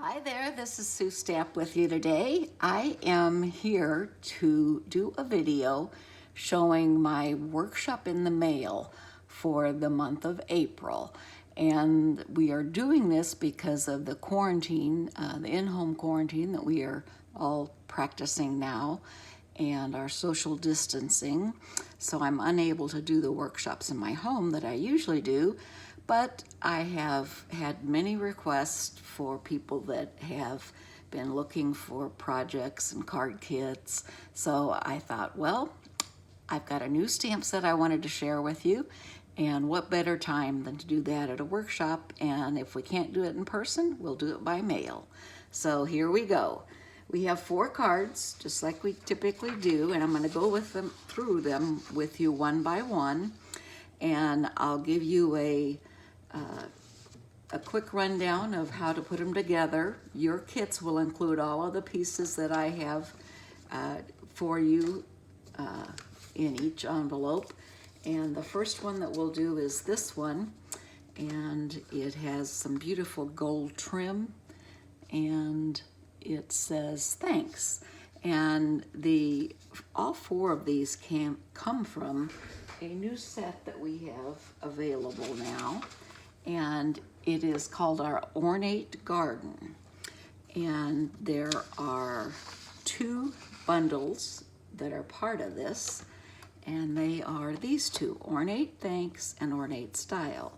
Hi there, this is Sue Stapp with you today. I am here to do a video showing my workshop in the mail for the month of April. And we are doing this because of the quarantine, the in-home quarantine that we are all practicing now, and our social distancing. So I'm unable to do the workshops in my home that I usually do, but I have had many requests for people that have been looking for projects and card kits. So I thought, well, I've got a new stamp set I wanted to share with you, and what better time than to do that at a workshop? And if we can't do it in person, we'll do it by mail. So here we go. We have 4 cards, just like we typically do, and I'm going to go through them with you one by one, and I'll give you a quick rundown of how to put them together. Your kits will include all of the pieces that I have for you in each envelope. And the first one that we'll do is this one, and it has some beautiful gold trim, and it says thanks. And all 4 of these come from a new set that we have available now, and it is called our Ornate Garden. And there are 2 bundles that are part of this, and they are these 2, Ornate Thanks and Ornate Style.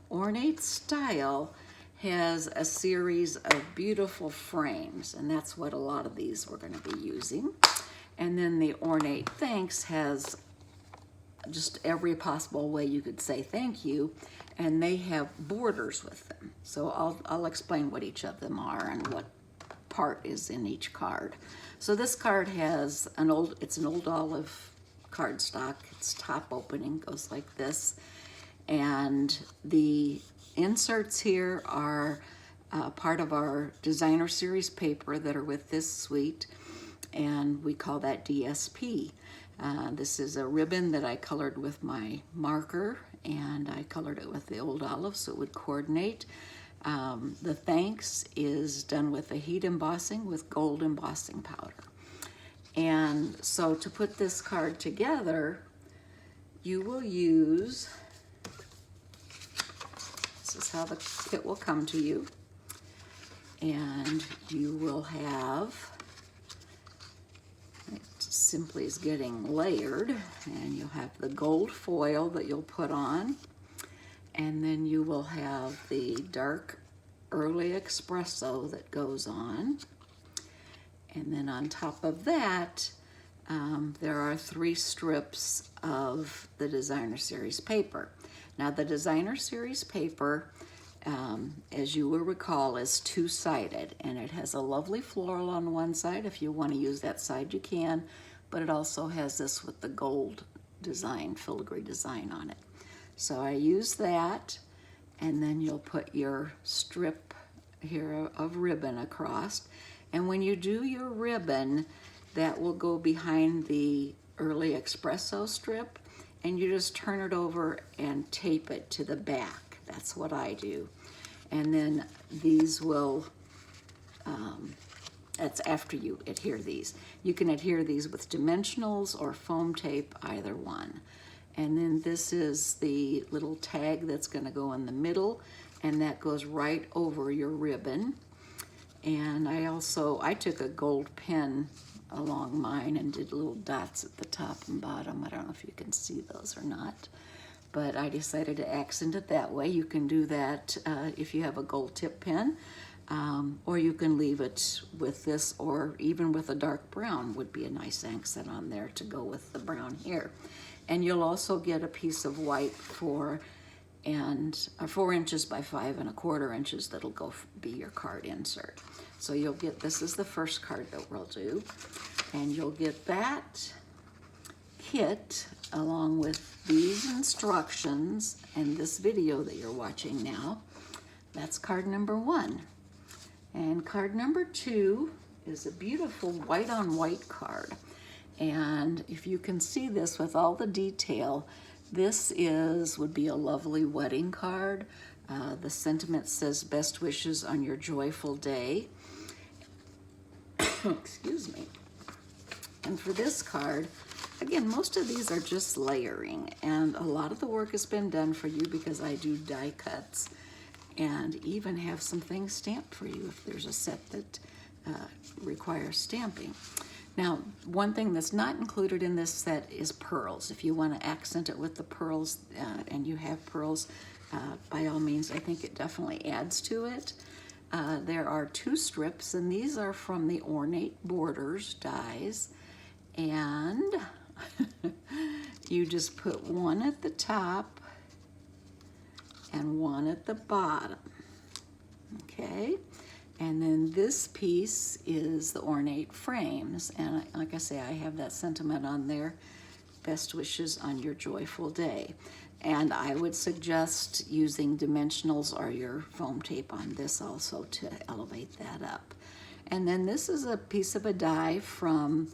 Ornate Style has a series of beautiful frames, and that's what a lot of these we're going to be using. And then the Ornate Thanks has just every possible way you could say thank you, and they have borders with them. So I'll explain what each of them are and what part is in each card. So this card has it's an old olive cardstock. Its top opening goes like this, and the inserts here are part of our designer series paper that are with this suite, and we call that DSP. This is a ribbon that I colored with my marker, and I colored it with the old olive so it would coordinate. The thanks is done with a heat embossing with gold embossing powder. And so to put this card together, you will use, this is how the kit will come to you, and you will have, it simply is getting layered, and you'll have the gold foil that you'll put on, and then you will have the dark early espresso that goes on. And then on top of that, there are 3 strips of the designer series paper. Now the designer series paper, as you will recall, is 2-sided, and it has a lovely floral on one side. If you want to use that side, you can, but it also has this with the gold design, filigree design on it. So I use that, and then you'll put your strip here of ribbon across. And when you do your ribbon, that will go behind the early espresso strip, and you just turn it over and tape it to the back. That's what I do. And then these will, that's after you adhere these. You can adhere these with dimensionals or foam tape, either one. And then this is the little tag that's going to go in the middle, and that goes right over your ribbon. And I took a gold pen along mine and did little dots at the top and bottom. I don't know if you can see those or not, but I decided to accent it that way. You can do that if you have a gold tip pen, or you can leave it with this, or even with a dark brown would be a nice accent on there to go with the brown here. And you'll also get a piece of white 4 inches by 5 1/4 inches that'll be your card insert. So you'll get, this is the first card that we'll do, and you'll get that kit along with these instructions and this video that you're watching now. That's card number 1. And card number 2 is a beautiful white on white card. And if you can see this with all the detail, this would be a lovely wedding card The sentiment says, best wishes on your joyful day. Excuse me. And for this card, again, most of these are just layering, and a lot of the work has been done for you because I do die cuts and even have some things stamped for you if there's a set that requires stamping. Now, one thing that's not included in this set is pearls. If you want to accent it with the pearls and you have pearls, by all means, I think it definitely adds to it. There are 2 strips, and these are from the Ornate Borders dies. And you just put one at the top and one at the bottom, okay? And then this piece is the Ornate frames, and like I say, I have that sentiment on there, best wishes on your joyful day. And I would suggest using dimensionals or your foam tape on this also to elevate that up. And then this is a piece of a die from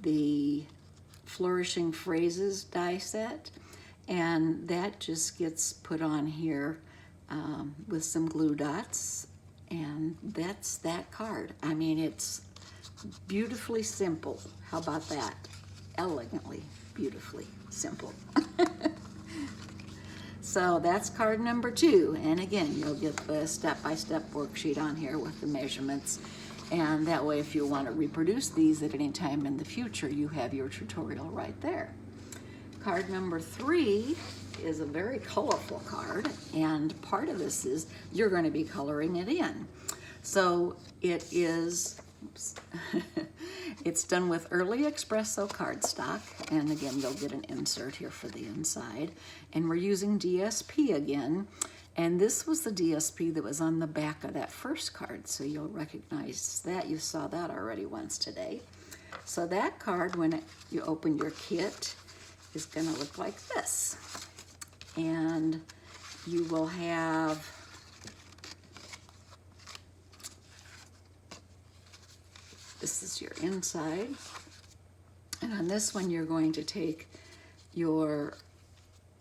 the Flourishing Phrases die set, and that just gets put on here with some glue dots, and that's that card. I mean, it's beautifully simple. How about that? Elegantly, beautifully simple. So that's card number 2, and again, you'll get the step-by-step worksheet on here with the measurements. And that way, if you want to reproduce these at any time in the future, you have your tutorial right there. Card number 3 is a very colorful card, and part of this is you're going to be coloring it in. So it is, oops, it's done with Early Espresso cardstock, and again, you'll get an insert here for the inside. And we're using DSP again. And this was the DSP that was on the back of that first card, so you'll recognize that. You saw that already once today. So that card, when you open your kit, is going to look like this. And you will have this is your inside. And on this one, you're going to take your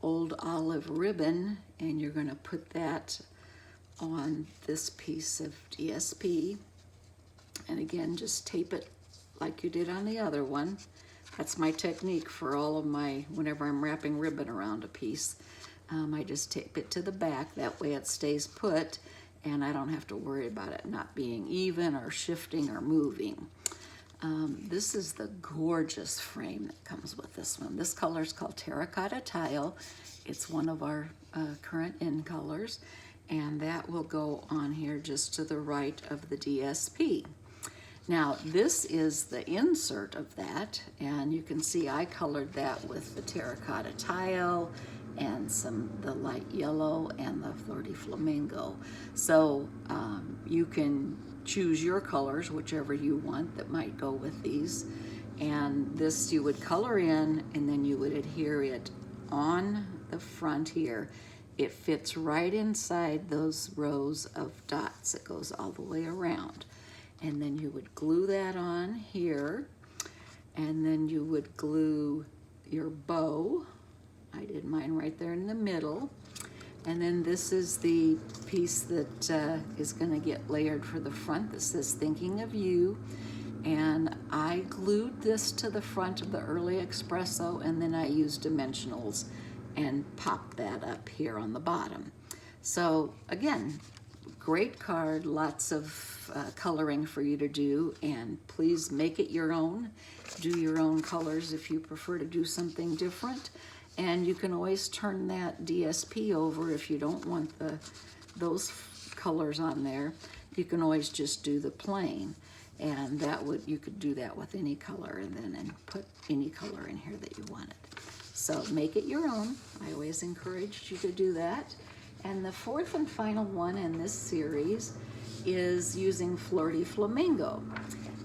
old olive ribbon and you're going to put that on this piece of DSP, and again, just tape it like you did on the other one. That's my technique for all of my, whenever I'm wrapping ribbon around a piece, I just tape it to the back. That way it stays put and I don't have to worry about it not being even or shifting or moving. This is the gorgeous frame that comes with this one. This color is called Terracotta Tile. It's one of our current in colors, and that will go on here just to the right of the DSP. Now, this is the insert of that, and you can see I colored that with the Terracotta Tile and the light yellow and the Flirty Flamingo. So you can choose your colors, whichever you want that might go with these. And this you would color in, and then you would adhere it on the front here. It fits right inside those rows of dots. It goes all the way around. And then you would glue that on here, and then you would glue your bow. I did mine right there in the middle. And then this is the piece that is going to get layered for the front that says Thinking of You. And I glued this to the front of the Early Espresso, and then I used dimensionals and popped that up here on the bottom. So again, great card, lots of coloring for you to do, and please make it your own. Do your own colors if you prefer to do something different. And you can always turn that DSP over if you don't want those colors on there. You can always just do the plain, and you could do that with any color, and put any color in here that you wanted. So make it your own. I always encourage you to do that. And the fourth and final one in this series is using Flirty Flamingo.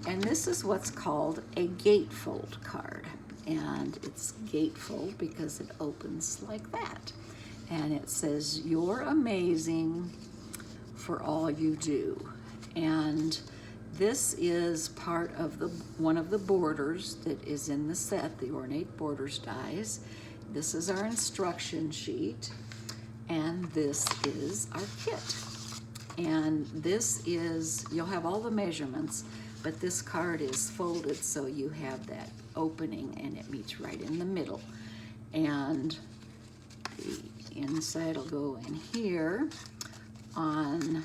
And this is what's called a gatefold card. And it's gatefold because it opens like that. And it says, "You're amazing for all you do." And this is part of one of the borders that is in the set, the Ornate Borders dies. This is our instruction sheet. And this is our kit. And this is, you'll have all the measurements, but this card is folded so you have that opening and it meets right in the middle. And the inside will go in here. On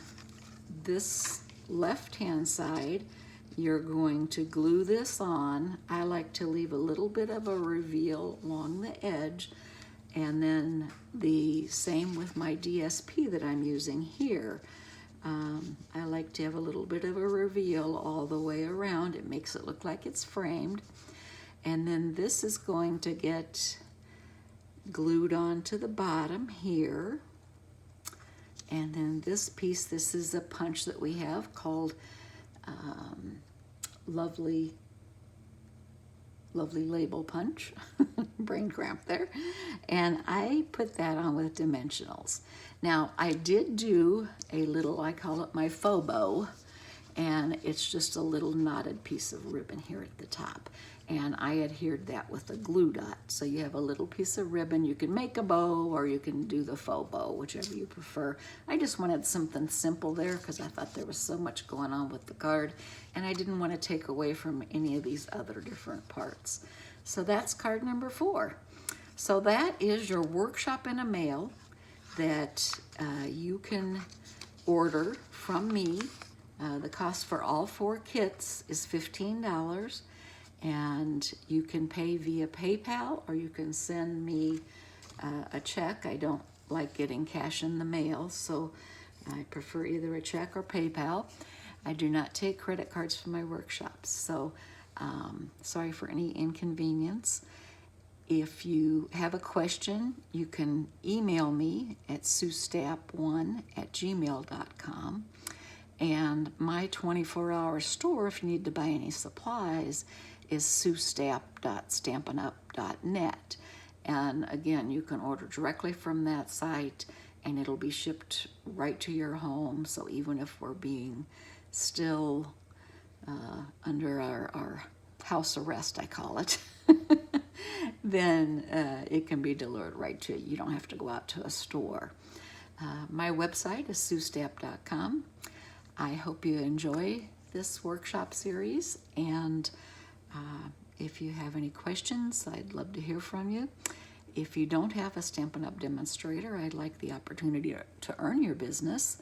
this left-hand side, you're going to glue this on. I like to leave a little bit of a reveal along the edge, and then the same with my DSP that I'm using here. I like to have a little bit of a reveal all the way around. It makes it look like it's framed. And then this is going to get glued onto the bottom here. And then this piece, this is a punch that we have called Lovely Label Punch. Brain cramp there. And I put that on with dimensionals. Now, I did do a little, I call it my faux bow, and it's just a little knotted piece of ribbon here at the top. And I adhered that with a glue dot. So you have a little piece of ribbon. You can make a bow or you can do the faux bow, whichever you prefer. I just wanted something simple there because I thought there was so much going on with the card and I didn't want to take away from any of these other different parts. So that's card number 4. So that is your workshop in a mail that you can order from me. The cost for all 4 kits is $15. And you can pay via PayPal or you can send me a check. I don't like getting cash in the mail, so I prefer either a check or PayPal. I do not take credit cards for my workshops, so sorry for any inconvenience. If you have a question, you can email me at suestap1@gmail.com. And my 24-hour store, if you need to buy any supplies, is suestap.stampinup.net. And again, you can order directly from that site and it'll be shipped right to your home. So even if we're being still under our house arrest, I call it, then it can be delivered right to you. You don't have to go out to a store. My website is suestap.com. I hope you enjoy this workshop series, and if you have any questions, I'd love to hear from you. If you don't have a Stampin' Up! Demonstrator, I'd like the opportunity to earn your business.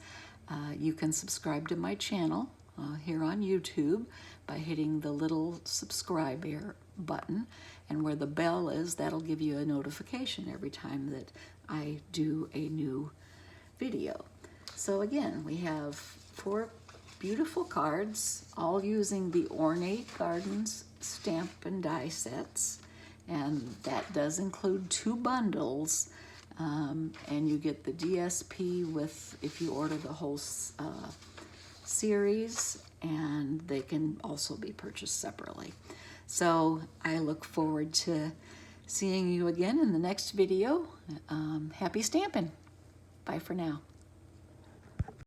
You can subscribe to my channel here on YouTube by hitting the little subscribe button, and where the bell is, that'll give you a notification every time that I do a new video. So again, we have 4 beautiful cards, all using the Ornate Gardens stamp and die sets, and that does include 2 bundles, and you get the DSP with, if you order the whole series, and they can also be purchased separately. So I look forward to seeing you again in the next video. Happy stamping. Bye for now.